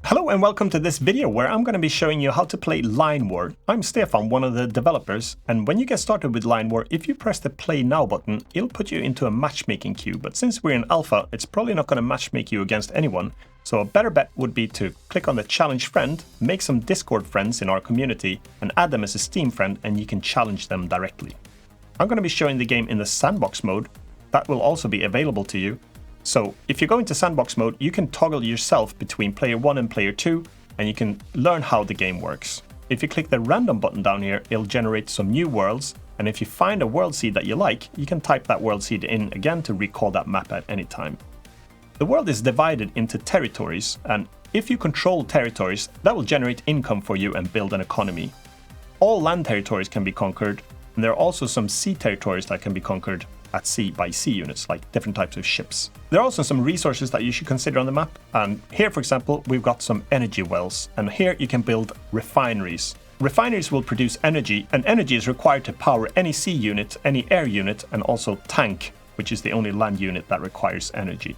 Hello and welcome to this video where I'm going to be showing you how to play Line War. I'm Stefan, one of the developers, and when you get started with Line War, if you press the Play Now button, it'll put you into a matchmaking queue, but since we're in alpha, it's probably not going to matchmake you against anyone, so a better bet would be to click on the Challenge Friend, make some Discord friends in our community, and add them as a Steam friend, and you can challenge them directly. I'm going to be showing the game in the sandbox mode. That will also be available to you. So if you go into sandbox mode, you can toggle yourself between player 1 and player 2, and you can learn how the game works. If you click the random button down here, it'll generate some new worlds, and if you find a world seed that you like, you can type that world seed in again to recall that map at any time. The world is divided into territories, and if you control territories, that will generate income for you and build an economy. All land territories can be conquered, and there are also some sea territories that can be conquered at sea by sea units, like different types of ships. There are also some resources that you should consider on the map, and here for example we've got some energy wells, and here you can build refineries. Refineries will produce energy, and energy is required to power any sea unit, any air unit, and also tank, which is the only land unit that requires energy.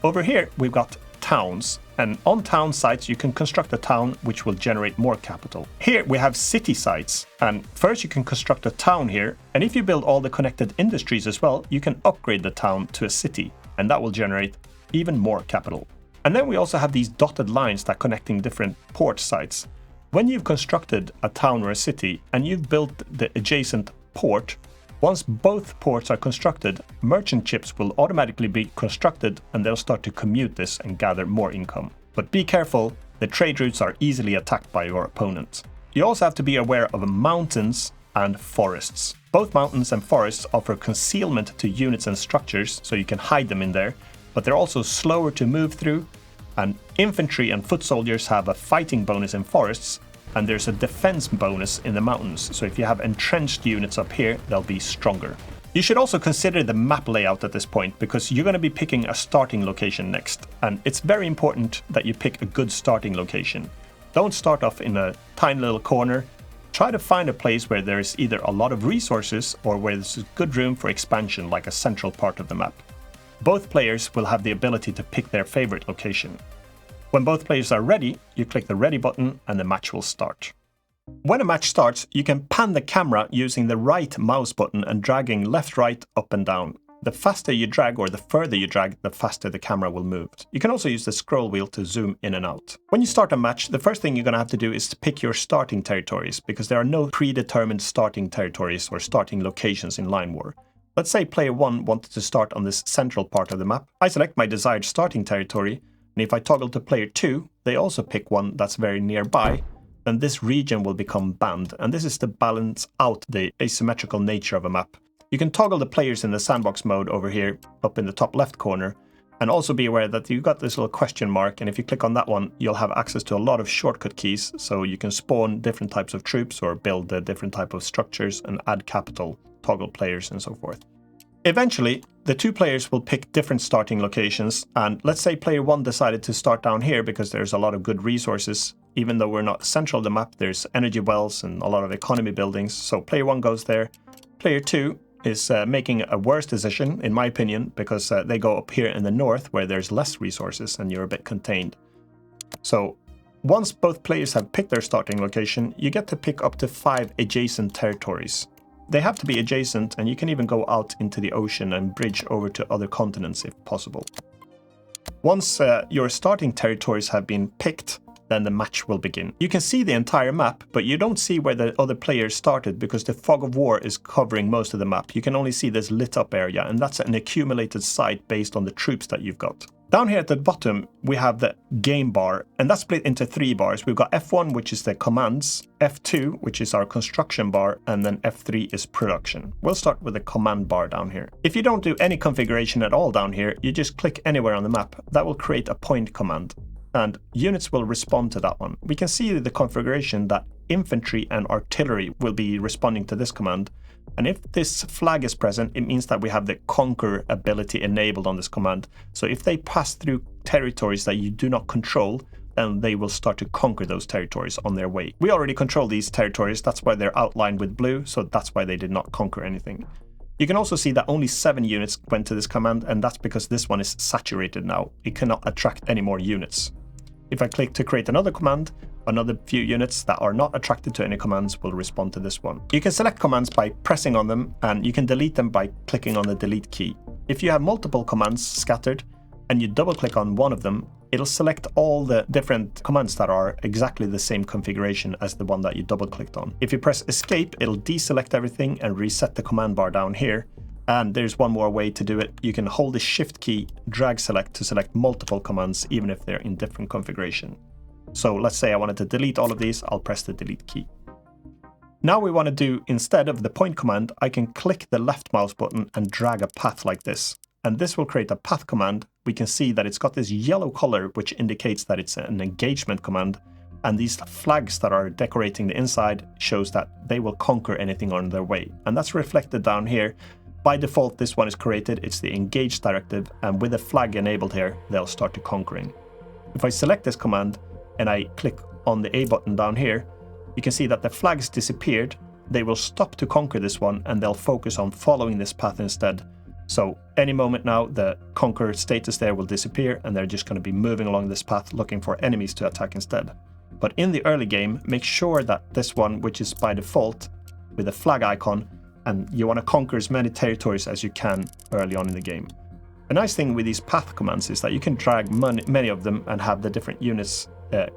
Over here we've got towns, and on town sites you can construct a town which will generate more capital. Here we have city sites, and first you can construct a town here, and if you build all the connected industries as well, you can upgrade the town to a city, and that will generate even more capital. And then we also have these dotted lines that are connecting different port sites. When you've constructed a town or a city and you've built the adjacent port, once both ports are constructed, merchant ships will automatically be constructed and they'll start to commute this and gather more income. But be careful, the trade routes are easily attacked by your opponent. You also have to be aware of mountains and forests. Both mountains and forests offer concealment to units and structures, so you can hide them in there, but they're also slower to move through, and infantry and foot soldiers have a fighting bonus in forests, and there's a defense bonus in the mountains, so if you have entrenched units up here, they'll be stronger. You should also consider the map layout at this point, because you're going to be picking a starting location next, and it's very important that you pick a good starting location. Don't start off in a tiny little corner. Try to find a place where there is either a lot of resources or where there's good room for expansion, like a central part of the map. Both players will have the ability to pick their favorite location. When both players are ready, you click the ready button and the match will start. When a match starts, you can pan the camera using the right mouse button and dragging left, right, up and down. The faster you drag or the further you drag, the faster the camera will move. You can also use the scroll wheel to zoom in and out. When you start a match, the first thing you're going to have to do is to pick your starting territories, because there are no predetermined starting territories or starting locations in Line War. Let's say player 1 wanted to start on this central part of the map. I select my desired starting territory, and if I toggle to player 2, they also pick one that's very nearby, then this region will become banned, and this is to balance out the asymmetrical nature of a map. You can toggle the players in the sandbox mode over here, up in the top left corner, and also be aware that you've got this little question mark, and if you click on that one, you'll have access to a lot of shortcut keys, so you can spawn different types of troops or build different type of structures and add capital, toggle players, and so forth. Eventually, the two players will pick different starting locations, and let's say player 1 decided to start down here because there's a lot of good resources. Even though we're not central of the map, there's energy wells and a lot of economy buildings, so player 1 goes there. Player 2 is making a worse decision, in my opinion, because they go up here in the north where there's less resources and you're a bit contained. So once both players have picked their starting location, you get to pick up to 5 adjacent territories. They have to be adjacent, and you can even go out into the ocean and bridge over to other continents if possible. Once your starting territories have been picked, then the match will begin. You can see the entire map, but you don't see where the other players started because the fog of war is covering most of the map. You can only see this lit up area, and that's an accumulated site based on the troops that you've got. Down here at the bottom, we have the game bar, and that's split into 3 bars. We've got F1, which is the commands, F2, which is our construction bar, and then F3 is production. We'll start with the command bar down here. If you don't do any configuration at all down here, you just click anywhere on the map. That will create a point command, and units will respond to that one. We can see the configuration that infantry and artillery will be responding to this command. And if this flag is present, it means that we have the conquer ability enabled on this command. So if they pass through territories that you do not control, then they will start to conquer those territories on their way. We already control these territories, that's why they're outlined with blue, so that's why they did not conquer anything. You can also see that only 7 units went to this command, and that's because this one is saturated now. It cannot attract any more units. If I click to create another command, another few units that are not attracted to any commands will respond to this one. You can select commands by pressing on them, and you can delete them by clicking on the delete key. If you have multiple commands scattered and you double click on one of them, it'll select all the different commands that are exactly the same configuration as the one that you double clicked on. If you press escape, it'll deselect everything and reset the command bar down here. And there's one more way to do it. You can hold the shift key, drag select to select multiple commands, even if they're in different configuration. So let's say I wanted to delete all of these, I'll press the delete key. Now we want to do, instead of the point command, I can click the left mouse button and drag a path like this. And this will create a path command. We can see that it's got this yellow color, which indicates that it's an engagement command. And these flags that are decorating the inside shows that they will conquer anything on their way. And that's reflected down here. By default, this one is created. It's the engage directive. And with the flag enabled here, they'll start to conquering. If I select this command and I click on the A button down here, you can see that the flags disappeared. They will stop to conquer this one and they'll focus on following this path instead. So any moment now, the conquer status there will disappear and they're just going to be moving along this path looking for enemies to attack instead. But in the early game, make sure that this one, which is by default with a flag icon, and you want to conquer as many territories as you can early on in the game. A nice thing with these path commands is that you can drag many of them and have the different units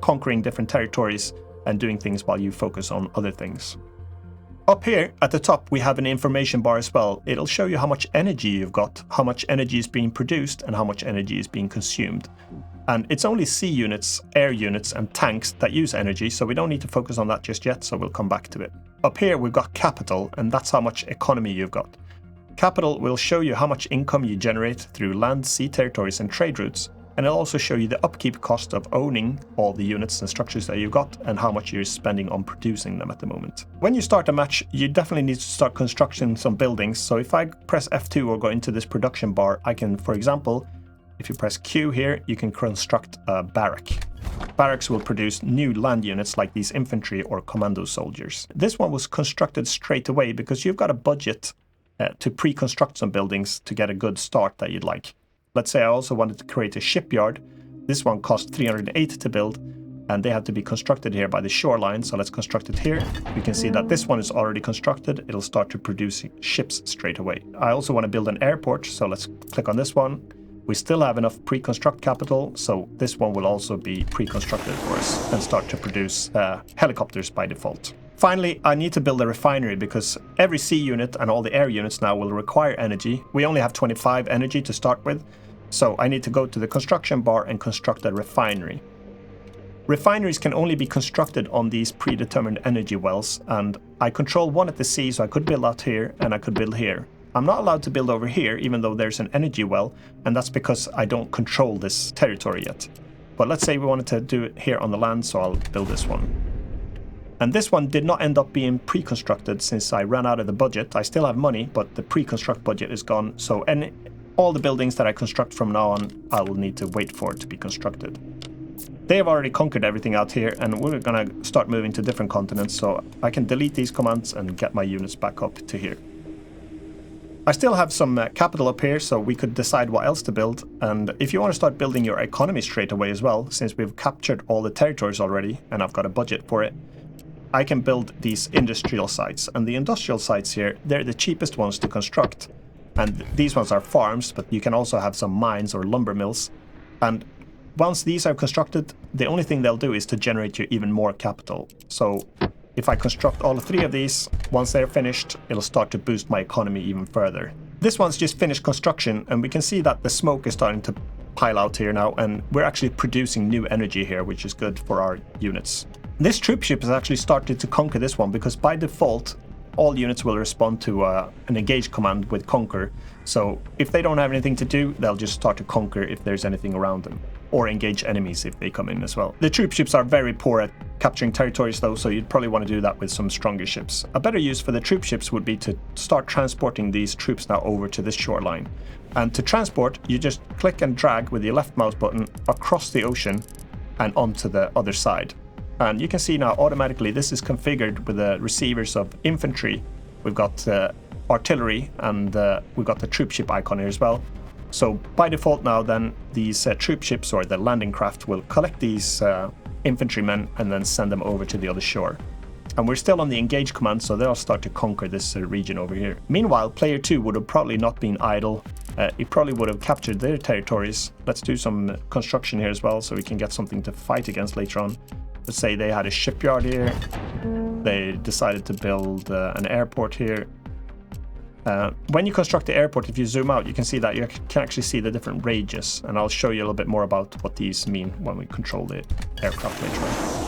conquering different territories and doing things while you focus on other things. Up here at the top, we have an information bar as well. It'll show you how much energy you've got, how much energy is being produced, and how much energy is being consumed. And it's only sea units, air units, and tanks that use energy, so we don't need to focus on that just yet, so we'll come back to it. Up here, we've got capital, and that's how much economy you've got. Capital will show you how much income you generate through land, sea territories, and trade routes. And it'll also show you the upkeep cost of owning all the units and structures that you've got and how much you're spending on producing them at the moment. When you start a match, you definitely need to start constructing some buildings. So if I press F2 or go into this production bar, I can, for example, if you press Q here, you can construct a barrack. Barracks will produce new land units like these infantry or commando soldiers. This one was constructed straight away because you've got a budget to pre-construct some buildings to get a good start that you'd like. Let's say I also wanted to create a shipyard. This one cost 308 to build, and they have to be constructed here by the shoreline. So let's construct it here. You can see that this one is already constructed. It'll start to produce ships straight away. I also want to build an airport, so let's click on this one. We still have enough pre-construct capital, so this one will also be pre-constructed for us and start to produce helicopters by default. Finally, I need to build a refinery because every sea unit and all the air units now will require energy. We only have 25 energy to start with, so I need to go to the construction bar and construct a refinery. Refineries can only be constructed on these predetermined energy wells, and I control one at the sea, so I could build out here and I could build here. I'm not allowed to build over here, even though there's an energy well, and that's because I don't control this territory yet. But let's say we wanted to do it here on the land, so I'll build this one. And this one did not end up being pre-constructed since I ran out of the budget. I still have money, but the pre-construct budget is gone. So all the buildings that I construct from now on, I will need to wait for it to be constructed. They have already conquered everything out here, and we're going to start moving to different continents. So I can delete these commands and get my units back up to here. I still have some capital up here, so we could decide what else to build. And if you want to start building your economy straight away as well, since we've captured all the territories already, and I've got a budget for it, I can build these industrial sites. And the industrial sites here, they're the cheapest ones to construct. And these ones are farms, but you can also have some mines or lumber mills. And once these are constructed, the only thing they'll do is to generate you even more capital. So if I construct all three of these, once they're finished, it'll start to boost my economy even further. This one's just finished construction, and we can see that the smoke is starting to pile out here now, and we're actually producing new energy here, which is good for our units. This troop ship has actually started to conquer this one because by default, all units will respond to an engage command with conquer. So if they don't have anything to do, they'll just start to conquer if there's anything around them, or engage enemies if they come in as well. The troop ships are very poor at capturing territories though, so you'd probably want to do that with some stronger ships. A better use for the troop ships would be to start transporting these troops now over to this shoreline. And to transport, you just click and drag with your left mouse button across the ocean and onto the other side. And you can see now automatically this is configured with the receivers of infantry. We've got artillery, and we've got the troop ship icon here as well. So by default now then, these troop ships or the landing craft will collect these infantrymen and then send them over to the other shore. And we're still on the engage command, so they'll start to conquer this region over here. Meanwhile, player 2 would have probably not been idle. He probably would have captured their territories. Let's do some construction here as well, so we can get something to fight against later on. Let's say they had a shipyard here. They decided to build an airport here. When you construct the airport, if you zoom out, you can see that you can actually see the different ranges, and I'll show you a little bit more about what these mean when we control the aircraft later on.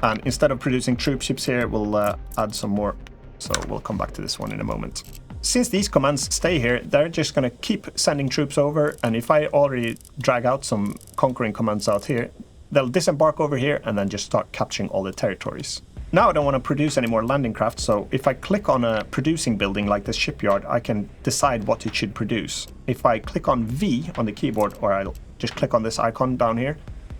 And instead of producing troop ships here, we'll add some more, so we'll come back to this one in a moment. Since these commands stay here, they're just going to keep sending troops over, and if I already drag out some conquering commands out here, they'll disembark over here and then just start capturing all the territories. Now I don't want to produce any more landing craft, so if I click on a producing building like this shipyard, I can decide what it should produce. If I click on V on the keyboard, or I'll just click on this icon down here,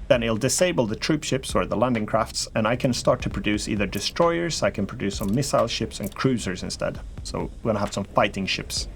then it'll disable the troop ships or the landing crafts, and I can start to produce either destroyers, I can produce some missile ships and cruisers instead. So we're going to have some fighting ships.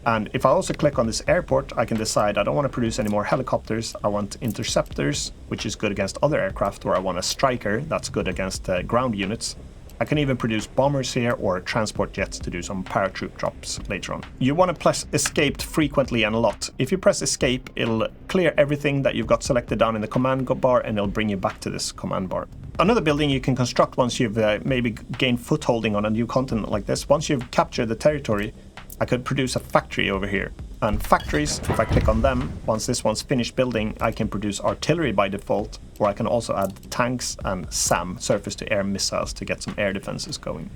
And if I also click on this airport, I can decide I don't want to produce any more helicopters. I want interceptors, which is good against other aircraft, or I want a striker that's good against ground units. I can even produce bombers here or transport jets to do some paratroop drops later on. You want to press escape frequently and a lot. If you press escape, it'll clear everything that you've got selected down in the command bar, and it'll bring you back to this command bar. Another building you can construct once you've maybe gained footholding on a new continent like this. Once you've captured the territory, I could produce a factory over here. And factories, if I click on them, once this one's finished building, I can produce artillery by default, or I can also add tanks and SAM, surface-to-air missiles, to get some air defenses going.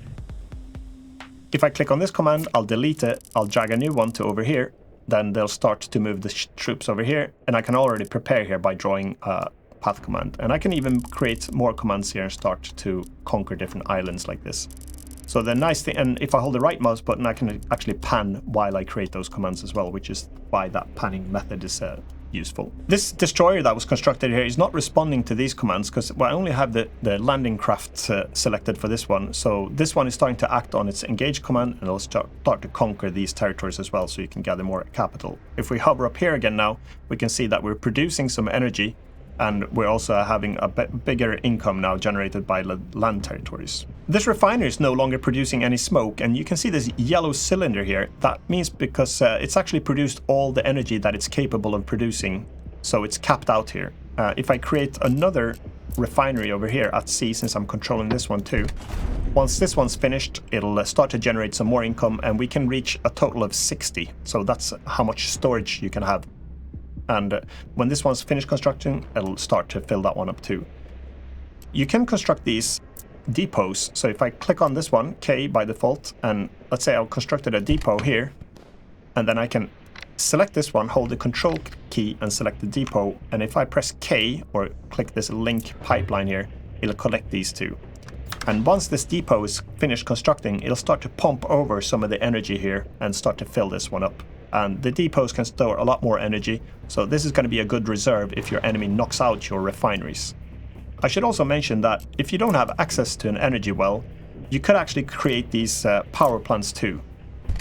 If I click on this command, I'll delete it, I'll drag a new one to over here, then they'll start to move the troops over here, and I can already prepare here by drawing a path command. And I can even create more commands here and start to conquer different islands like this. So the nice thing, and if I hold the right mouse button, I can actually pan while I create those commands as well, which is why that panning method is useful. This destroyer that was constructed here is not responding to these commands because I only have the landing craft selected for this one. So this one is starting to act on its engage command, and it'll start to conquer these territories as well, so you can gather more capital. If we hover up here again now, we can see that we're producing some energy, and we're also having a bigger income now generated by land territories. This refinery is no longer producing any smoke, and you can see this yellow cylinder here. That means because it's actually produced all the energy that it's capable of producing, so it's capped out here. If I create another refinery over here at sea, since I'm controlling this one too, once this one's finished, it'll start to generate some more income, and we can reach a total of 60. So that's how much storage you can have. And when this one's finished constructing, it'll start to fill that one up too. You can construct these depots. So if I click on this one, K by default, and let's say I've constructed a depot here, and then I can select this one, hold the control key and select the depot. And if I press K or click this link pipeline here, it'll connect these two. And once this depot is finished constructing, it'll start to pump over some of the energy here and start to fill this one up. And the depots can store a lot more energy, so this is going to be a good reserve if your enemy knocks out your refineries. I should also mention that if you don't have access to an energy well, you could actually create these power plants too.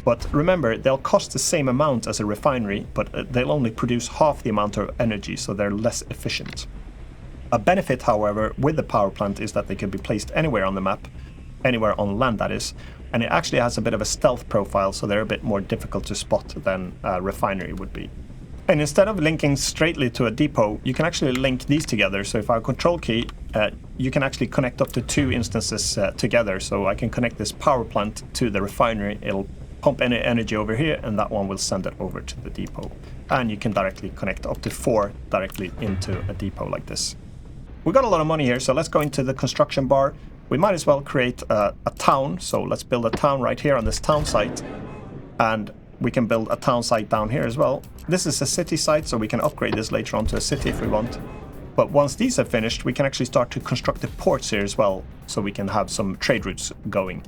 But remember, they'll cost the same amount as a refinery, but they'll only produce half the amount of energy, so they're less efficient. A benefit, however, with the power plant is that they can be placed anywhere on the map, anywhere on land that is, and it actually has a bit of a stealth profile, so they're a bit more difficult to spot than a refinery would be. And instead of linking straightly to a depot, you can actually link these together. So if I control key, you can actually connect up to two instances together. So I can connect this power plant to the refinery, it'll pump any energy over here, and that one will send it over to the depot. And you can directly connect up to 4 directly into a depot like this. We've got a lot of money here, so let's go into the construction bar. We might as well create a town, so let's build a town right here on this town site, and we can build a town site down here as well. This is a city site, so we can upgrade this later on to a city if we want. But once these are finished, we can actually start to construct the ports here as well, so we can have some trade routes going.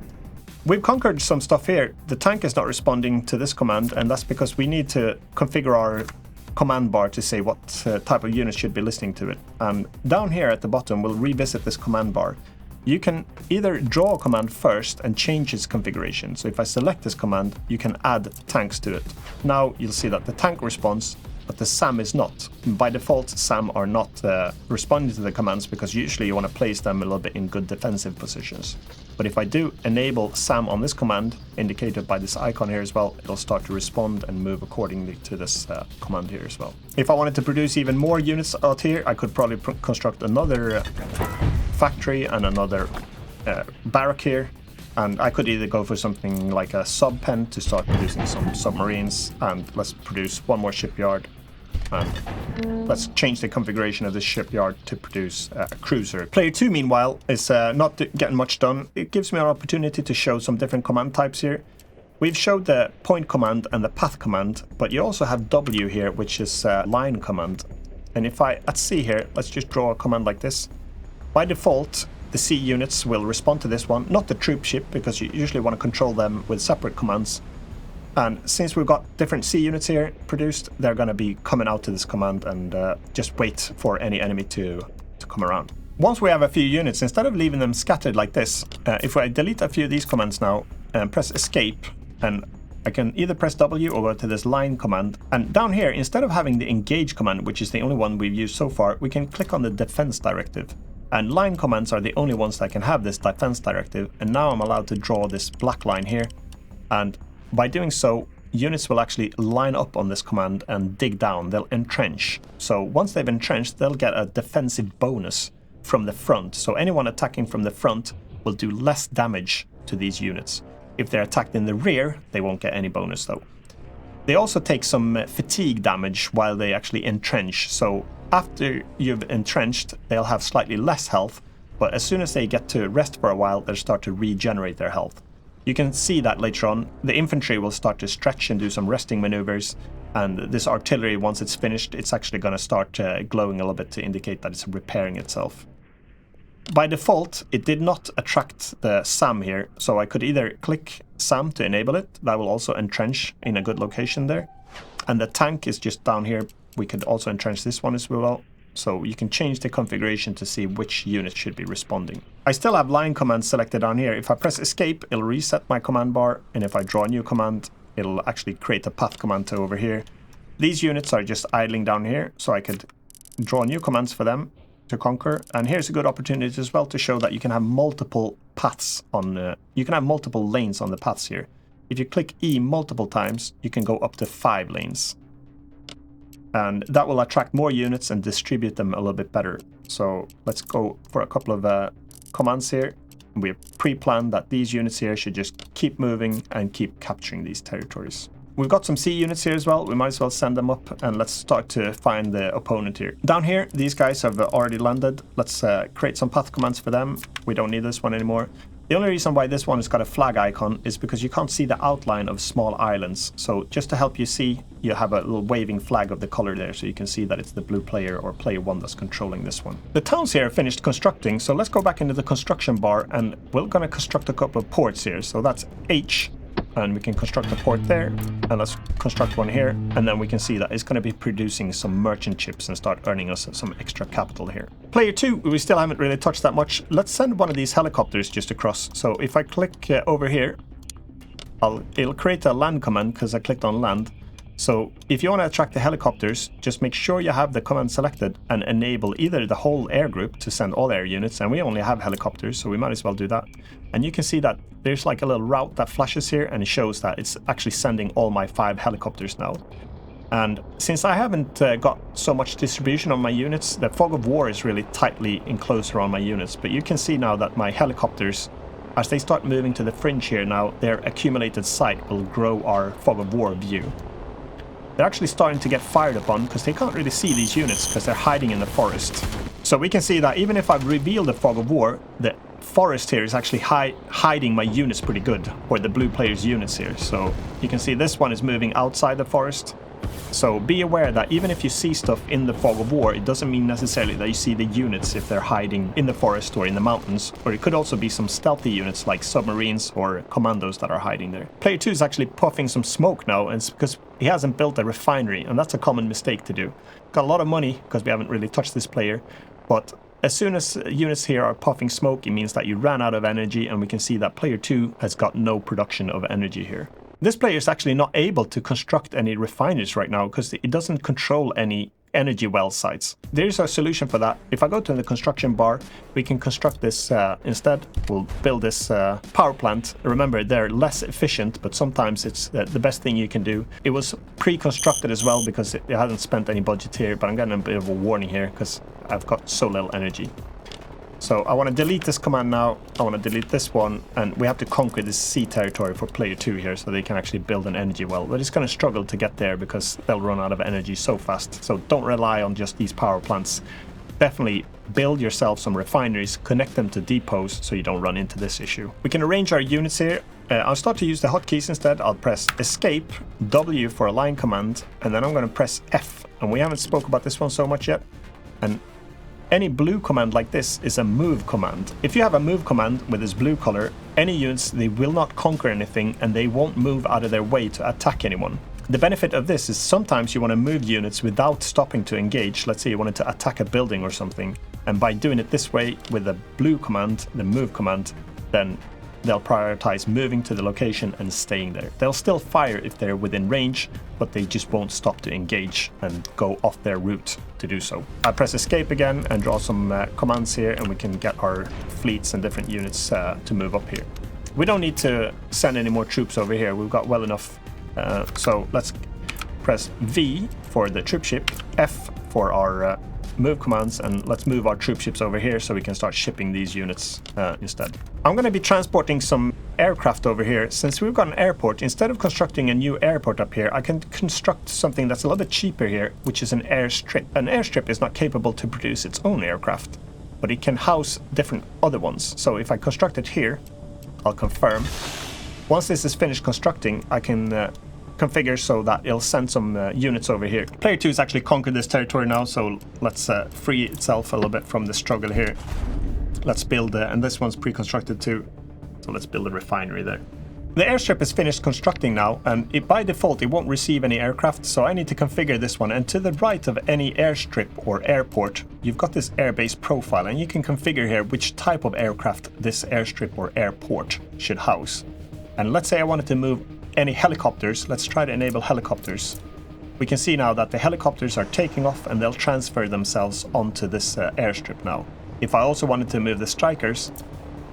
We've conquered some stuff here. The tank is not responding to this command, and that's because we need to configure our command bar to say what type of unit should be listening to it. And down here at the bottom, we'll revisit this command bar. you can either draw a command first and change its configuration. So if I select this command, you can add tanks to it. Now you'll see that the tank responds, but the SAM is not. By default, SAM are not responding to the commands because usually you want to place them a little bit in good defensive positions. But if I do enable SAM on this command, indicated by this icon here as well, it'll start to respond and move accordingly to this command here as well. If I wanted to produce even more units out here, I could probably construct another factory and another barrack here. And I could either go for something like a sub-pen to start producing some submarines, and let's produce one more shipyard. And let's change the configuration of this shipyard to produce a cruiser. Player 2, meanwhile, is not getting much done. It gives me an opportunity to show some different command types here. We've showed the point command and the path command, but you also have W here, which is line command. And if let's see here, let's just draw a command like this. By default, the C units will respond to this one, not the troop ship, because you usually want to control them with separate commands. And since we've got different C units here produced, they're going to be coming out to this command and just wait for any enemy to come around. Once we have a few units, instead of leaving them scattered like this, if I delete a few of these commands now and press escape, and I can either press W or go to this line command. And down here, instead of having the engage command, which is the only one we've used so far, we can click on the defense directive. And line commands are the only ones that can have this defense directive. And now I'm allowed to draw this black line here. And by doing so, units will actually line up on this command and dig down. They'll entrench. So once they've entrenched, they'll get a defensive bonus from the front. So anyone attacking from the front will do less damage to these units. If they're attacked in the rear, they won't get any bonus though. They also take some fatigue damage while they actually entrench. So after you've entrenched, they'll have slightly less health, but as soon as they get to rest for a while, they'll start to regenerate their health. You can see that later on, the infantry will start to stretch and do some resting maneuvers, and this artillery, once it's finished, it's actually going to start glowing a little bit to indicate that it's repairing itself. By default, it did not attract the SAM here, so I could either click SAM to enable it. That will also entrench in a good location there. And the tank is just down here. We could also entrench this one as well. So you can change the configuration to see which unit should be responding. I still have line commands selected down here. If I press escape, it'll reset my command bar. And if I draw a new command, it'll actually create a path command to over here. These units are just idling down here, so I could draw new commands for them to conquer. And here's a good opportunity as well to show that you can have multiple paths on, you can have multiple lanes on the paths here. If you click E multiple times, you can go up to 5 lanes. And that will attract more units and distribute them a little bit better. So let's go for a couple of commands here. We have pre-planned that these units here should just keep moving and keep capturing these territories. We've got some C units here as well. We might as well send them up and let's start to find the opponent here. Down here, these guys have already landed. Let's create some path commands for them. We don't need this one anymore. The only reason why this one has got a flag icon is because you can't see the outline of small islands. So just to help you see, you have a little waving flag of the color there, so you can see that it's the blue player or player 1 that's controlling this one. The towns here are finished constructing, so let's go back into the construction bar and we're going to construct a couple of ports here. So that's H, and we can construct a port there, and let's construct one here, and then we can see that it's going to be producing some merchant ships and start earning us some extra capital here. Player 2, we still haven't really touched that much. Let's send one of these helicopters just across. So if I click over here, it'll create a land command because I clicked on land. So if you want to attract the helicopters, just make sure you have the command selected and enable either the whole air group to send all air units, and we only have helicopters, so we might as well do that. And you can see that there's like a little route that flashes here, and it shows that it's actually sending all my 5 helicopters now. And since I haven't got so much distribution on my units, the fog of war is really tightly enclosed around my units. But you can see now that my helicopters, as they start moving to the fringe here now, their accumulated sight will grow our fog of war view. They're actually starting to get fired upon because they can't really see these units because they're hiding in the forest. So we can see that even if I reveal the fog of war, the forest here is actually hiding my units pretty good, or the blue player's units here. So you can see this one is moving outside the forest. So be aware that even if you see stuff in the fog of war, it doesn't mean necessarily that you see the units if they're hiding in the forest or in the mountains, or it could also be some stealthy units like submarines or commandos that are hiding there. Player 2 is actually puffing some smoke now, and it's because he hasn't built a refinery, and that's a common mistake to do. Got a lot of money because we haven't really touched this player, but As soon as units here are puffing smoke, it means that you ran out of energy, and we can see that player 2 has got no production of energy here. This player is actually not able to construct any refineries right now because it doesn't control any energy well sites. There's a solution for that. If I go to the construction bar, we can construct this instead. We'll build this power plant. Remember, they're less efficient, but sometimes it's the best thing you can do. It was pre-constructed as well because it hasn't spent any budget here, but I'm getting a bit of a warning here because I've got so little energy. So I want to delete this command now. I want to delete this one, and we have to conquer this sea territory for player 2 here so they can actually build an energy well. But it's going to struggle to get there because they'll run out of energy so fast. So don't rely on just these power plants. Definitely build yourself some refineries, connect them to depots so you don't run into this issue. We can arrange our units here. I'll start to use the hotkeys instead. I'll press escape, W for a line command, and then I'm going to press F. And we haven't spoke about this one so much yet. And any blue command like this is a move command. If you have a move command with this blue color, any units, they will not conquer anything and they won't move out of their way to attack anyone. The benefit of this is sometimes you want to move units without stopping to engage. Let's say you wanted to attack a building or something, and by doing it this way with the blue command, the move command, then they'll prioritize moving to the location and staying there. They'll still fire if they're within range, but they just won't stop to engage and go off their route to do so. I press escape again and draw some commands here, and we can get our fleets and different units to move up here. We don't need to send any more troops over here. We've got well enough. So let's press V for the troop ship, F for our move commands, and let's move our troop ships over here so we can start shipping these units instead. I'm going to be transporting some aircraft over here. Since we've got an airport, instead of constructing a new airport up here, I can construct something that's a little bit cheaper here, which is an airstrip. An airstrip is not capable to produce its own aircraft, but it can house different other ones. So if I construct it here, I'll confirm. Once this is finished constructing, I can configure so that it'll send some units over here. Player 2 has actually conquered this territory now, so let's free itself a little bit from the struggle here. Let's build, and this one's pre-constructed too, so let's build a refinery there. The airstrip is finished constructing now, and by default it won't receive any aircraft, so I need to configure this one. And to the right of any airstrip or airport, you've got this Airbase profile, and you can configure here which type of aircraft this airstrip or airport should house. And let's say I wanted to move any helicopters. Let's try to enable helicopters. We can see now that the helicopters are taking off and they'll transfer themselves onto this airstrip now. If I also wanted to move the strikers,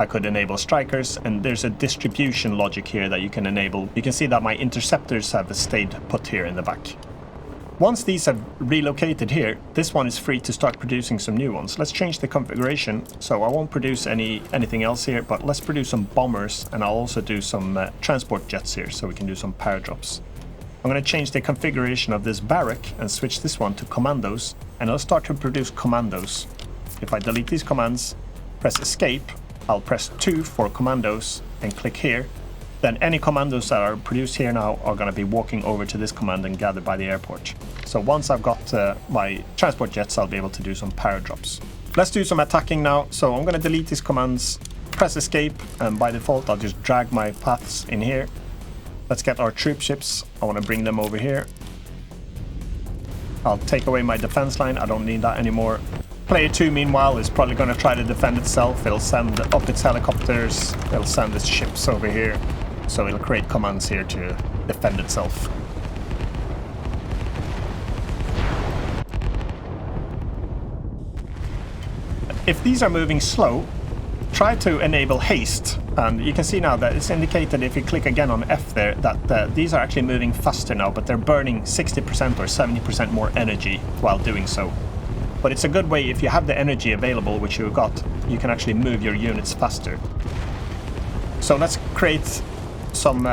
I could enable strikers, and there's a distribution logic here that you can enable. You can see that my interceptors have stayed put here in the back. Once these have relocated here, this one is free to start producing some new ones. Let's change the configuration. So I won't produce anything else here, but let's produce some bombers, and I'll also do some transport jets here so we can do some paradrops. I'm going to change the configuration of this barrack and switch this one to commandos, and I'll start to produce commandos. If I delete these commands, press escape, I'll press 2 for commandos and click here. Then any commandos that are produced here now are going to be walking over to this command and gathered by the airport. So once I've got my transport jets, I'll be able to do some paradrops. Let's do some attacking now. So I'm going to delete these commands, press escape, and by default I'll just drag my paths in here. Let's get our troop ships. I want to bring them over here. I'll take away my defense line. I don't need that anymore. Player 2, meanwhile, is probably going to try to defend itself. It'll send up its helicopters. It'll send its ships over here. So it'll create commands here to defend itself. If these are moving slow, try to enable haste. And you can see now that it's indicated if you click again on F there that these are actually moving faster now, but they're burning 60% or 70% more energy while doing so. But it's a good way, if you have the energy available, which you've got, you can actually move your units faster. So let's create some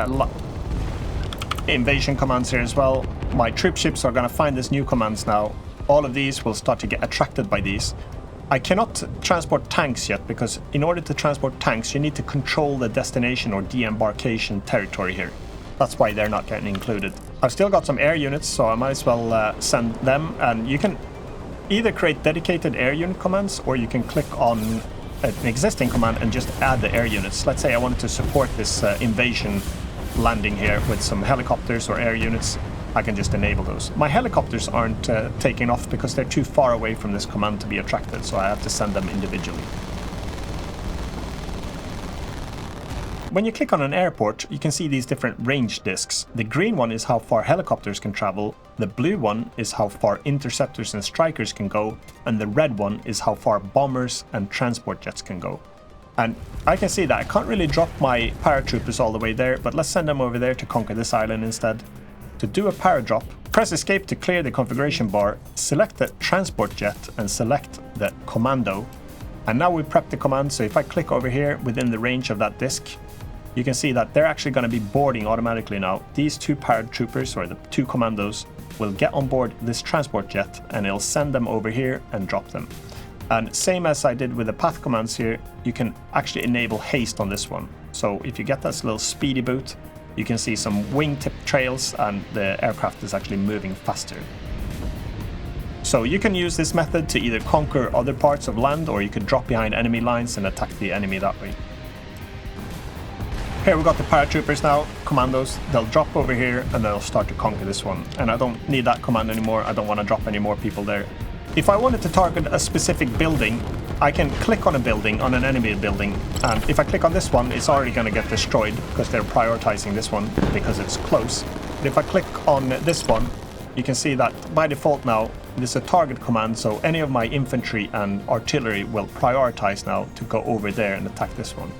invasion commands here as well. My troop ships are going to find these new commands now. All of these will start to get attracted by these. I cannot transport tanks yet, because in order to transport tanks, you need to control the destination or de-embarkation territory here. That's why they're not getting included. I've still got some air units, so I might as well send them. And you can either create dedicated air unit commands, or you can click on an existing command and just add the air units. Let's say I wanted to support this invasion landing here with some helicopters or air units. I can just enable those. My helicopters aren't taking off because they're too far away from this command to be attracted, so I have to send them individually. When you click on an airport, you can see these different range discs. The green one is how far helicopters can travel, the blue one is how far interceptors and strikers can go, and the red one is how far bombers and transport jets can go. And I can see that I can't really drop my paratroopers all the way there, but let's send them over there to conquer this island instead. To do a paradrop, press escape to clear the configuration bar, select the transport jet and select the commando. And now we prep the command, so if I click over here within the range of that disc, you can see that they're actually going to be boarding automatically now. These two paratroopers, or the two commandos, will get on board this transport jet and it'll send them over here and drop them. And same as I did with the path commands here, you can actually enable haste on this one. So if you get this little speedy boot, you can see some wingtip trails and the aircraft is actually moving faster. So you can use this method to either conquer other parts of land, or you could drop behind enemy lines and attack the enemy that way. Here we got the paratroopers now, commandos. They'll drop over here and they'll start to conquer this one. And I don't need that command anymore. I don't want to drop any more people there. If I wanted to target a specific building, I can click on a building, on an enemy building, and if I click on this one, it's already going to get destroyed because they're prioritizing this one because it's close. But if I click on this one, you can see that by default now, this is a target command, so any of my infantry and artillery will prioritize now to go over there and attack this one.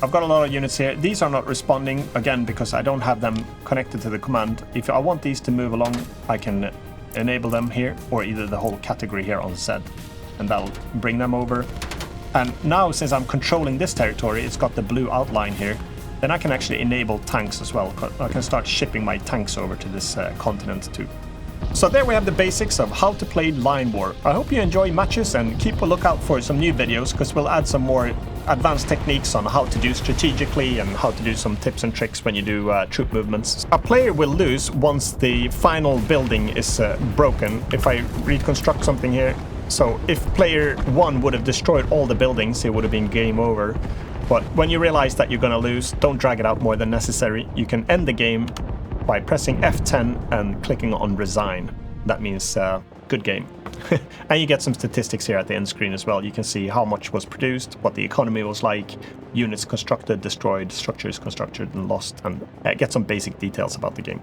I've got a lot of units here. These are not responding, again, because I don't have them connected to the command. If I want these to move along, I can enable them here, or either the whole category here on Z, and that'll bring them over. And now, since I'm controlling this territory, it's got the blue outline here, then I can actually enable tanks as well. I can start shipping my tanks over to this continent too. So there we have the basics of how to play Line War. I hope you enjoy matches and keep a lookout for some new videos, because we'll add some more advanced techniques on how to do strategically and how to do some tips and tricks when you do troop movements. A player will lose once the final building is broken. If I reconstruct something here, so if player 1 would have destroyed all the buildings, it would have been game over. But when you realize that you're going to lose, don't drag it out more than necessary. You can end the game by pressing F10 and clicking on Resign. That means good game. And you get some statistics here at the end screen as well. You can see how much was produced, what the economy was like, units constructed, destroyed, structures constructed and lost, and get some basic details about the game.